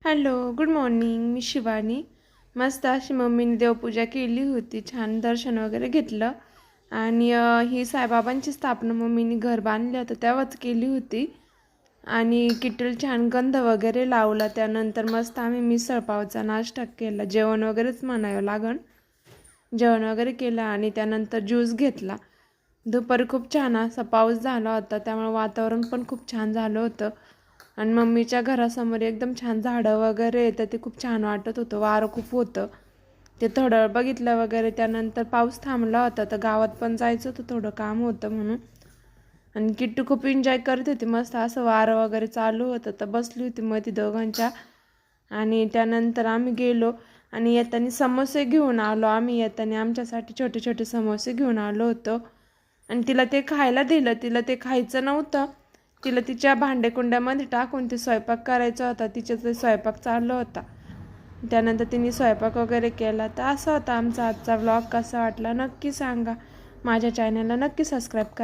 Hello, good morning. मी शिवानी. मस्त अशी मम्मीने देवपूजा केली होती. छान दर्शन वगैरे घेतलं आणि ही साईबाबांची स्थापना मम्मीने घर बांधलं होतं तेव्हाच केली होती. आणि किटल छान गंध वगैरे लावला. त्यानंतर मस्त आम्ही मिसळ पावचा नाश्ता केला. जेवण वगैरेच म्हणावं लागण. जेवण वगैरे केलं आणि त्यानंतर ज्यूस घेतला. दुपारी खूप छान असा पाऊस झाला होता, त्यामुळे वातावरण पण खूप छान झालं होतं. आणि मम्मीच्या घरासमोर एकदम छान झाडं वगैरे येतं, ते खूप छान वाटत होतं. वारं खूप होतं, ते थोडं बघितलं वगैरे. त्यानंतर पाऊस थांबला होता, तर गावात पण जायचं होतं, थोडं काम होतं म्हणून. आणि किट्टू खूप एन्जॉय करत होती. मस्त असं वारं वगैरे चालू होतं, तर बसली होती मग ती दोघांच्या. आणि त्यानंतर आम्ही गेलो आणि येताना समोसे घेऊन आलो. आम्ही येताना आमच्यासाठी छोटे छोटे समोसे घेऊन आलो होतो आणि तिला ते खायला दिलं. तिला ते खायचं नव्हतं. तिला तिच्या भांडेकुंड्यामध्ये टाकून ते स्वयंपाक करायचा होता. तिच्या ते स्वयंपाक चालू होता. त्यानंतर तिने स्वयंपाक वगैरे केला. तर असा होता आमचा आजचा व्लॉग. कसा वाटला नक्की सांगा. माझ्या चॅनलला नक्की सबस्क्राईब करा.